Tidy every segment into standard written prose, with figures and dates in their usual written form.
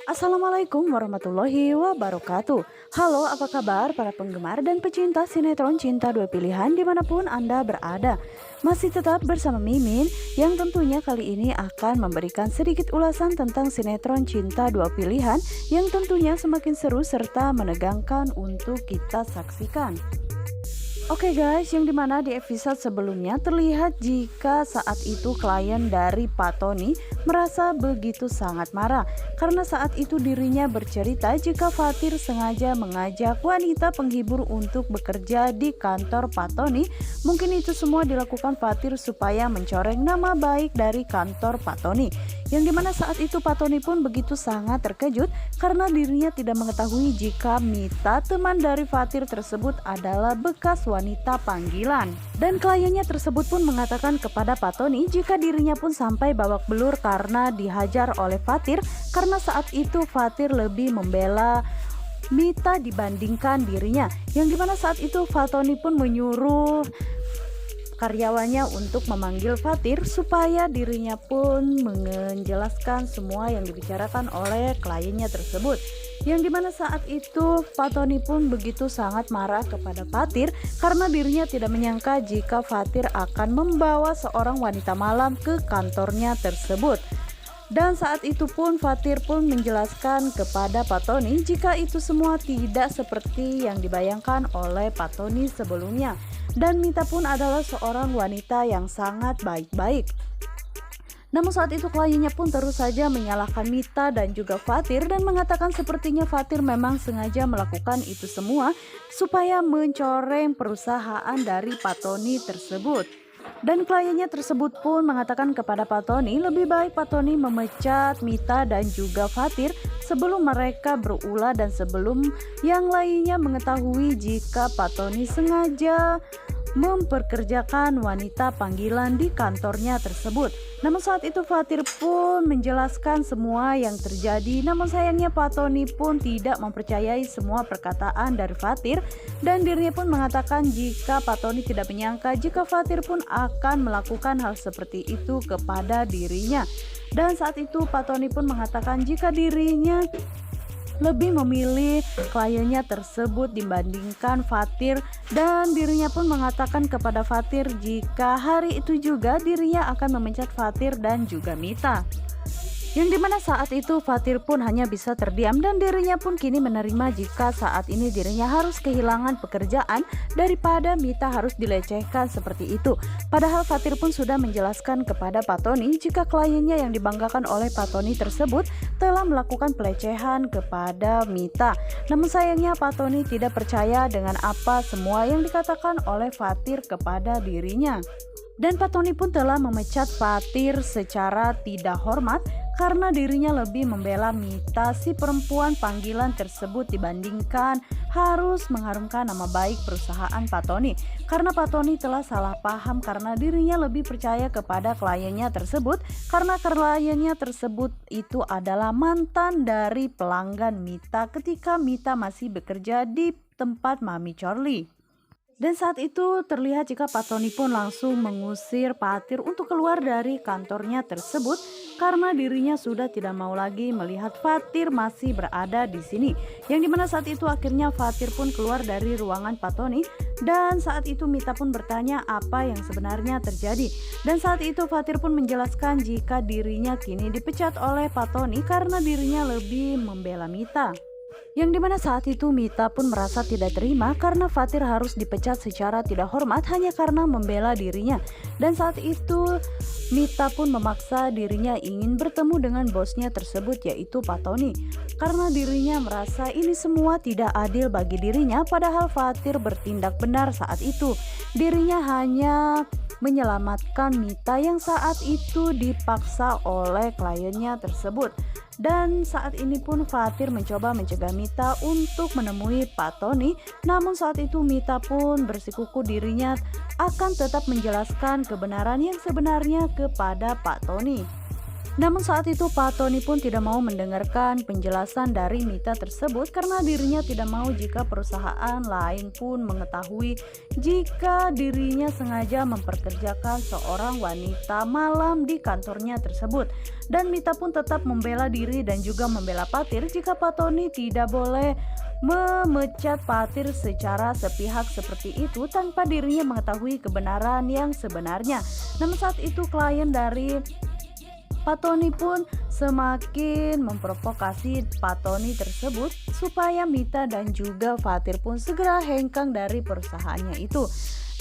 Assalamualaikum warahmatullahi wabarakatuh. Halo, apa kabar para penggemar dan pecinta sinetron Cinta Dua Pilihan dimanapun Anda berada. Masih tetap bersama Mimin yang tentunya kali ini akan memberikan sedikit ulasan tentang sinetron Cinta Dua Pilihan yang tentunya semakin seru serta menegangkan untuk kita saksikan. Oke guys, yang dimana di episode sebelumnya terlihat jika saat itu klien dari Pak Tony merasa begitu sangat marah karena saat itu dirinya bercerita jika Fatir sengaja mengajak wanita penghibur untuk bekerja di kantor Pak Tony. Mungkin itu semua dilakukan Fatir supaya mencoreng nama baik dari kantor Pak Tony. Yang dimana saat itu Pak Tony pun begitu sangat terkejut karena dirinya tidak mengetahui jika Mita, teman dari Fatir tersebut, adalah bekas wanita panggilan. Dan kliennya tersebut pun mengatakan kepada Pak Tony jika dirinya pun sampai babak belur karena dihajar oleh Fatir karena saat itu Fatir lebih membela Mita dibandingkan dirinya. Yang dimana saat itu Pak Tony pun menyuruh karyawannya untuk memanggil Fatir supaya dirinya pun menjelaskan semua yang dibicarakan oleh kliennya tersebut. Yang dimana saat itu Pak Tony pun begitu sangat marah kepada Fatir karena dirinya tidak menyangka jika Fatir akan membawa seorang wanita malam ke kantornya tersebut. Dan saat itu pun Fatir pun menjelaskan kepada Pak Tony jika itu semua tidak seperti yang dibayangkan oleh Pak Tony sebelumnya. Dan Mita pun adalah seorang wanita yang sangat baik-baik. Namun saat itu kliennya pun terus saja menyalahkan Mita dan juga Fatir dan mengatakan sepertinya Fatir memang sengaja melakukan itu semua supaya mencoreng perusahaan dari Pak Tony tersebut. Dan kliennya tersebut pun mengatakan kepada Pak Tony lebih baik Pak Tony memecat Mita dan juga Fatir sebelum mereka berulah dan sebelum yang lainnya mengetahui jika Pak Tony sengaja memperkerjakan wanita panggilan di kantornya tersebut. Namun saat itu Fatir pun menjelaskan semua yang terjadi. Namun sayangnya Pak Tony pun tidak mempercayai semua perkataan dari Fatir dan dirinya pun mengatakan jika Pak Tony tidak menyangka jika Fatir pun akan melakukan hal seperti itu kepada dirinya. Dan saat itu Pak Tony pun mengatakan jika dirinya lebih memilih kliennya tersebut dibandingkan Fatir dan dirinya pun mengatakan kepada Fatir jika hari itu juga dirinya akan memecat Fatir dan juga Mita. Yang dimana saat itu Fatir pun hanya bisa terdiam dan dirinya pun kini menerima jika saat ini dirinya harus kehilangan pekerjaan daripada Mita harus dilecehkan seperti itu. Padahal Fatir pun sudah menjelaskan kepada Pak Tony jika kliennya yang dibanggakan oleh Pak Tony tersebut telah melakukan pelecehan kepada Mita. Namun sayangnya Pak Tony tidak percaya dengan apa semua yang dikatakan oleh Fatir kepada dirinya. Dan Pak Tony pun telah memecat Fatir secara tidak hormat karena dirinya lebih membela Mita, si perempuan panggilan tersebut, dibandingkan harus mengharumkan nama baik perusahaan Pak Tony. Karena Pak Tony telah salah paham karena dirinya lebih percaya kepada kliennya tersebut karena kliennya tersebut itu adalah mantan dari pelanggan Mita ketika Mita masih bekerja di tempat Mami Chorley. Dan saat itu terlihat jika Pak Tony pun langsung mengusir Fatir untuk keluar dari kantornya tersebut karena dirinya sudah tidak mau lagi melihat Fatir masih berada di sini. Yang dimana saat itu akhirnya Fatir pun keluar dari ruangan Pak Tony dan saat itu Mita pun bertanya apa yang sebenarnya terjadi. Dan saat itu Fatir pun menjelaskan jika dirinya kini dipecat oleh Pak Tony karena dirinya lebih membela Mita. Yang dimana saat itu Mita pun merasa tidak terima karena Fatir harus dipecat secara tidak hormat hanya karena membela dirinya. Dan saat itu Mita pun memaksa dirinya ingin bertemu dengan bosnya tersebut yaitu Pak Tony. Karena dirinya merasa ini semua tidak adil bagi dirinya padahal Fatir bertindak benar saat itu. Dirinya hanya menyelamatkan Mita yang saat itu dipaksa oleh kliennya tersebut. Dan saat ini pun Fatir mencoba mencegah Mita untuk menemui Pak Tony. Namun saat itu Mita pun bersikukuh dirinya akan tetap menjelaskan kebenaran yang sebenarnya kepada Pak Tony. Namun saat itu Pak Tony pun tidak mau mendengarkan penjelasan dari Mita tersebut karena dirinya tidak mau jika perusahaan lain pun mengetahui jika dirinya sengaja memperkerjakan seorang wanita malam di kantornya tersebut. Dan Mita pun tetap membela diri dan juga membela Patir jika Pak Tony tidak boleh memecat Patir secara sepihak seperti itu tanpa dirinya mengetahui kebenaran yang sebenarnya. Namun saat itu klien dari Pak Tony pun semakin memprovokasi Pak Tony tersebut supaya Mita dan juga Fatir pun segera hengkang dari perusahaannya itu.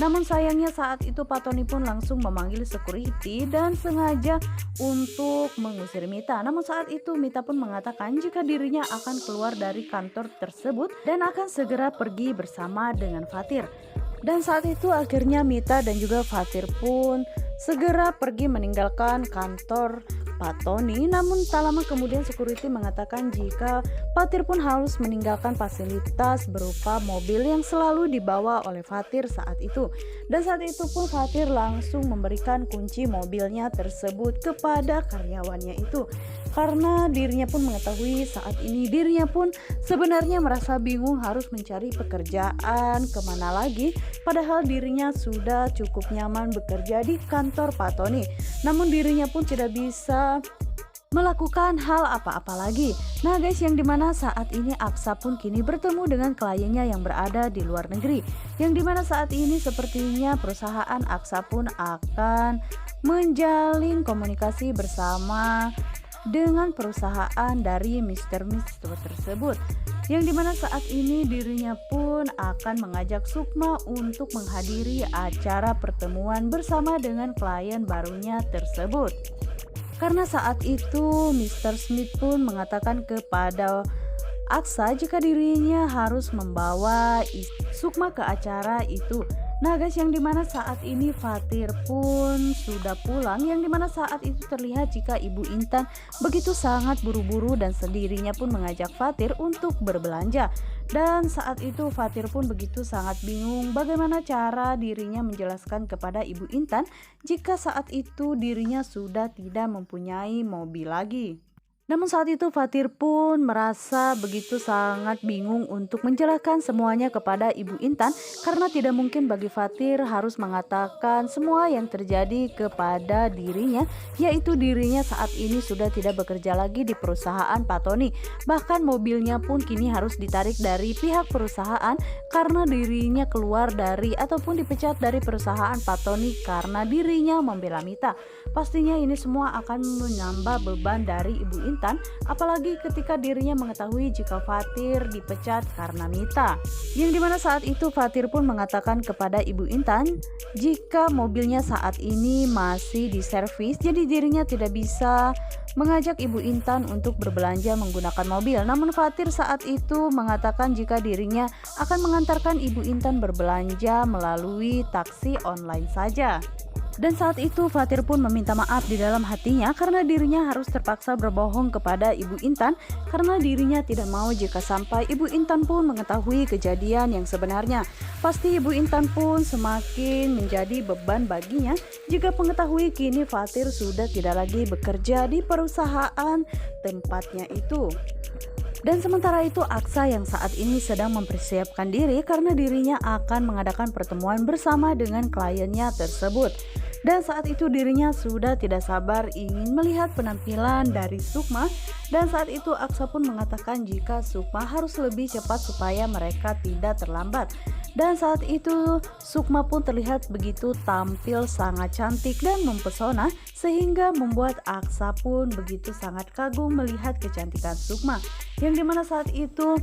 Namun sayangnya saat itu Pak Tony pun langsung memanggil security dan sengaja untuk mengusir Mita. Namun saat itu Mita pun mengatakan jika dirinya akan keluar dari kantor tersebut dan akan segera pergi bersama dengan Fatir. Dan saat itu akhirnya Mita dan juga Fatir pun segera pergi meninggalkan kantor Pak Tony. Namun tak lama kemudian security mengatakan jika Fatir pun harus meninggalkan fasilitas berupa mobil yang selalu dibawa oleh Fatir saat itu. Dan saat itu pun Fatir langsung memberikan kunci mobilnya tersebut kepada karyawannya itu. Karena dirinya pun mengetahui saat ini dirinya pun sebenarnya merasa bingung harus mencari pekerjaan kemana lagi, padahal dirinya sudah cukup nyaman bekerja di kantor Pak Tony. Namun dirinya pun tidak bisa melakukan hal apa-apa lagi. Nah guys, yang dimana saat ini Aksa pun kini bertemu dengan kliennya yang berada di luar negeri, yang dimana saat ini sepertinya perusahaan Aksa pun akan menjalin komunikasi bersama dengan perusahaan dari Mr. Mister tersebut, yang dimana saat ini dirinya pun akan mengajak Sukma untuk menghadiri acara pertemuan bersama dengan klien barunya tersebut. Karena saat itu Mr. Smith pun mengatakan kepada Aksa jika dirinya harus membawa Sukma ke acara itu. Nah guys, yang dimana saat ini Fatir pun sudah pulang, yang dimana saat itu terlihat jika Ibu Intan begitu sangat buru-buru dan sendirinya pun mengajak Fatir untuk berbelanja. Dan saat itu Fatir pun begitu sangat bingung bagaimana cara dirinya menjelaskan kepada Ibu Intan jika saat itu dirinya sudah tidak mempunyai mobil lagi. Namun saat itu Fatir pun merasa begitu sangat bingung untuk menjelaskan semuanya kepada Ibu Intan karena tidak mungkin bagi Fatir harus mengatakan semua yang terjadi kepada dirinya, yaitu dirinya saat ini sudah tidak bekerja lagi di perusahaan Pak Tony. Bahkan mobilnya pun kini harus ditarik dari pihak perusahaan karena dirinya keluar dari ataupun dipecat dari perusahaan Pak Tony karena dirinya membela Mita. Pastinya ini semua akan menambah beban dari Ibu Intan, apalagi ketika dirinya mengetahui jika Fatir dipecat karena Mita. Yang dimana saat itu Fatir pun mengatakan kepada Ibu Intan jika mobilnya saat ini masih diservis, jadi dirinya tidak bisa mengajak Ibu Intan untuk berbelanja menggunakan mobil. Namun Fatir saat itu mengatakan jika dirinya akan mengantarkan Ibu Intan berbelanja melalui taksi online saja. Dan saat itu Fatir pun meminta maaf di dalam hatinya karena dirinya harus terpaksa berbohong kepada Ibu Intan karena dirinya tidak mau jika sampai Ibu Intan pun mengetahui kejadian yang sebenarnya. Pasti Ibu Intan pun semakin menjadi beban baginya jika mengetahui kini Fatir sudah tidak lagi bekerja di perusahaan tempatnya itu. Dan sementara itu Aksa yang saat ini sedang mempersiapkan diri karena dirinya akan mengadakan pertemuan bersama dengan kliennya tersebut. Dan saat itu dirinya sudah tidak sabar ingin melihat penampilan dari Sukma. Dan saat itu Aksa pun mengatakan jika Sukma harus lebih cepat supaya mereka tidak terlambat. Dan saat itu Sukma pun terlihat begitu tampil sangat cantik dan mempesona sehingga membuat Aksa pun begitu sangat kagum melihat kecantikan Sukma. Yang dimana saat itu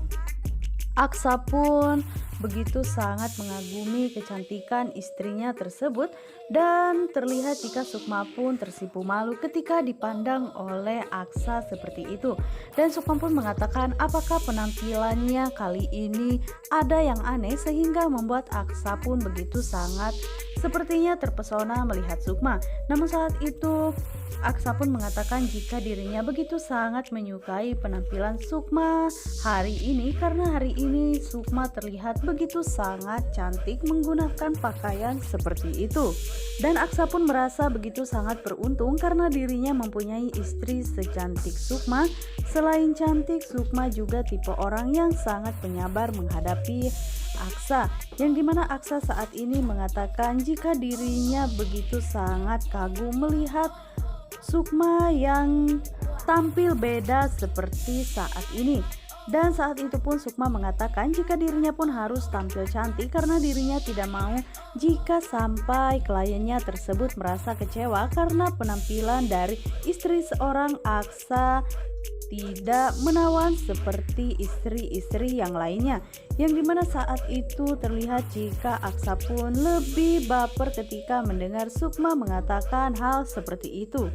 Aksa pun begitu sangat mengagumi kecantikan istrinya tersebut dan terlihat jika Sukma pun tersipu malu ketika dipandang oleh Aksa seperti itu. Dan Sukma pun mengatakan apakah penampilannya kali ini ada yang aneh sehingga membuat Aksa pun begitu sangat sepertinya terpesona melihat Sukma. Namun saat itu Aksa pun mengatakan jika dirinya begitu sangat menyukai penampilan Sukma hari ini karena hari ini Sukma terlihat begitu sangat cantik menggunakan pakaian seperti itu. Dan Aksa pun merasa begitu sangat beruntung karena dirinya mempunyai istri secantik Sukma. Selain cantik, Sukma juga tipe orang yang sangat penyabar menghadapi Aksa, yang dimana Aksa saat ini mengatakan jika dirinya begitu sangat kagum melihat Sukma yang tampil beda seperti saat ini. Dan saat itu pun Sukma mengatakan jika dirinya pun harus tampil cantik karena dirinya tidak mau jika sampai kliennya tersebut merasa kecewa karena penampilan dari istri seorang Aksa tidak menawan seperti istri-istri yang lainnya, yang dimana saat itu terlihat jika Aksa pun lebih baper ketika mendengar Sukma mengatakan hal seperti itu.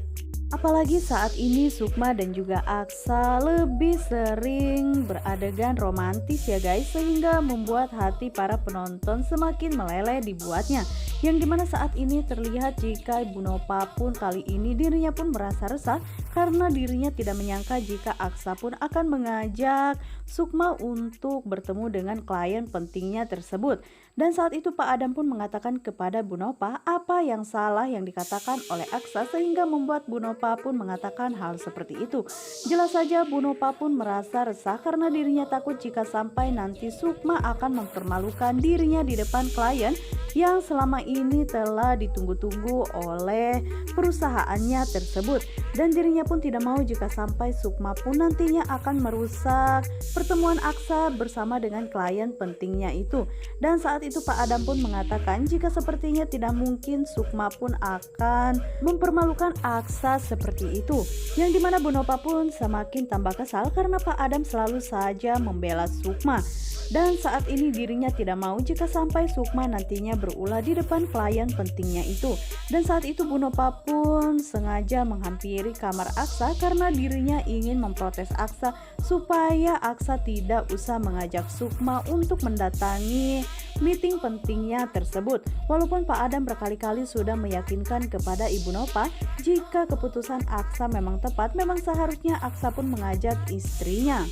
Apalagi saat ini Sukma dan juga Aksa lebih sering beradegan romantis ya guys, sehingga membuat hati para penonton semakin meleleh dibuatnya. Yang dimana saat ini terlihat jika Ibu Nova pun kali ini dirinya pun merasa resah karena dirinya tidak menyangka jika Aksa pun akan mengajak Sukma untuk bertemu dengan klien pentingnya tersebut. Dan saat itu Pak Adam pun mengatakan kepada Bu Nova apa yang salah yang dikatakan oleh Aksa sehingga membuat Bu Nova pun mengatakan hal seperti itu. Jelas saja Bu Nova pun merasa resah karena dirinya takut jika sampai nanti Sukma akan mempermalukan dirinya di depan klien yang selama ini telah ditunggu-tunggu oleh perusahaannya tersebut. Dan dirinya pun tidak mau jika sampai Sukma pun nantinya akan merusak pertemuan Aksa bersama dengan klien pentingnya itu. Dan saat itu Pak Adam pun mengatakan jika sepertinya tidak mungkin Sukma pun akan mempermalukan Aksa seperti itu. Yang dimana Bu Nova pun semakin tambah kesal karena Pak Adam selalu saja membela Sukma. Dan saat ini dirinya tidak mau jika sampai Sukma nantinya berulah di depan klien pentingnya itu. Dan saat itu Bu Nova pun sengaja menghampiri kamar Aksa karena dirinya ingin memprotes Aksa supaya Aksa tidak usah mengajak Sukma untuk mendatangi meeting pentingnya tersebut. Walaupun Pak Adam berkali-kali sudah meyakinkan kepada Ibu Nova jika keputusan Aksa memang tepat, memang seharusnya Aksa pun mengajak istrinya.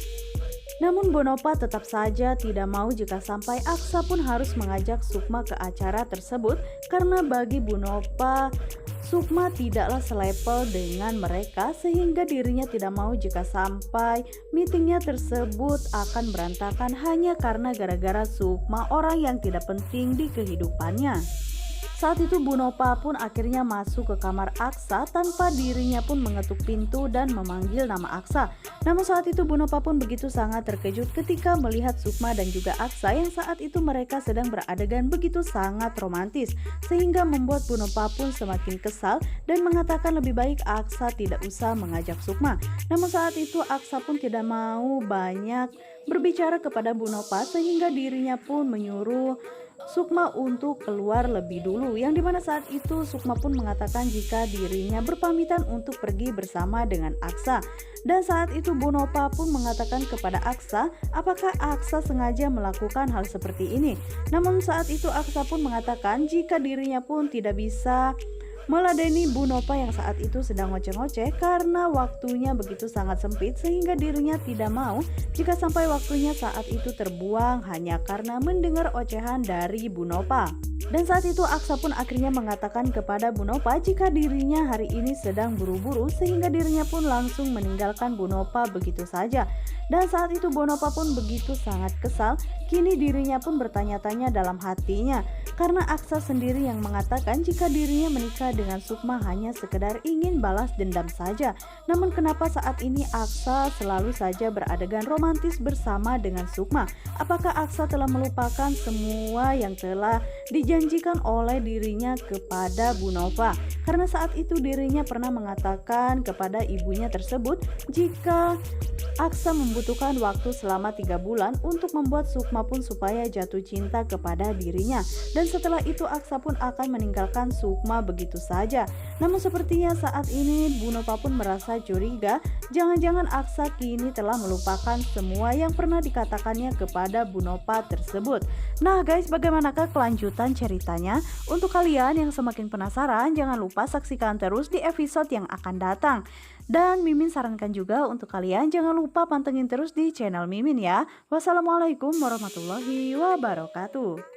Namun Bu Nova tetap saja tidak mau jika sampai Aksa pun harus mengajak Sukma ke acara tersebut karena bagi Bu Nova Sukma tidaklah selevel dengan mereka sehingga dirinya tidak mau jika sampai meetingnya tersebut akan berantakan hanya karena gara-gara Sukma orang yang tidak penting di kehidupannya. Saat itu Bu Nova pun akhirnya masuk ke kamar Aksa tanpa dirinya pun mengetuk pintu dan memanggil nama Aksa. Namun saat itu Bu Nova pun begitu sangat terkejut ketika melihat Sukma dan juga Aksa yang saat itu mereka sedang beradegan begitu sangat romantis, sehingga membuat Bu Nova pun semakin kesal dan mengatakan lebih baik Aksa tidak usah mengajak Sukma. Namun saat itu Aksa pun tidak mau banyak berbicara kepada Bu Nova sehingga dirinya pun menyuruh Sukma untuk keluar lebih dulu, yang dimana saat itu Sukma pun mengatakan jika dirinya berpamitan untuk pergi bersama dengan Aksa. Dan saat itu Bu Nova pun mengatakan kepada Aksa apakah Aksa sengaja melakukan hal seperti ini. Namun saat itu Aksa pun mengatakan jika dirinya pun tidak bisa meladeni Bu Nova yang saat itu sedang ngoceh-ngoceh karena waktunya begitu sangat sempit sehingga dirinya tidak mau jika sampai waktunya saat itu terbuang hanya karena mendengar ocehan dari Bu Nova. Dan saat itu Aksa pun akhirnya mengatakan kepada Bu Nova jika dirinya hari ini sedang buru-buru sehingga dirinya pun langsung meninggalkan Bu Nova begitu saja. Dan saat itu Bu Nova pun begitu sangat kesal, kini dirinya pun bertanya-tanya dalam hatinya karena Aksa sendiri yang mengatakan jika dirinya menikah dengan Sukma hanya sekedar ingin balas dendam saja. Namun kenapa saat ini Aksa selalu saja beradegan romantis bersama dengan Sukma? Apakah Aksa telah melupakan semua yang telah dijanjikan oleh dirinya kepada Bu Nova? karena saat itu dirinya pernah mengatakan kepada ibunya tersebut jika Aksa membutuhkan waktu selama 3 bulan untuk membuat Sukma pun supaya jatuh cinta kepada dirinya. Dan setelah itu Aksa pun akan meninggalkan Sukma begitu saja. Namun sepertinya saat ini Bu Nova pun merasa curiga, jangan-jangan Aksa kini telah melupakan semua yang pernah dikatakannya kepada Bu Nova tersebut. Nah guys, bagaimanakah kelanjutan ceritanya? Untuk kalian yang semakin penasaran, jangan lupa saksikan terus di episode yang akan datang. Dan Mimin sarankan juga untuk kalian jangan lupa pantengin terus di channel Mimin ya. Wassalamualaikum warahmatullahi wabarakatuh.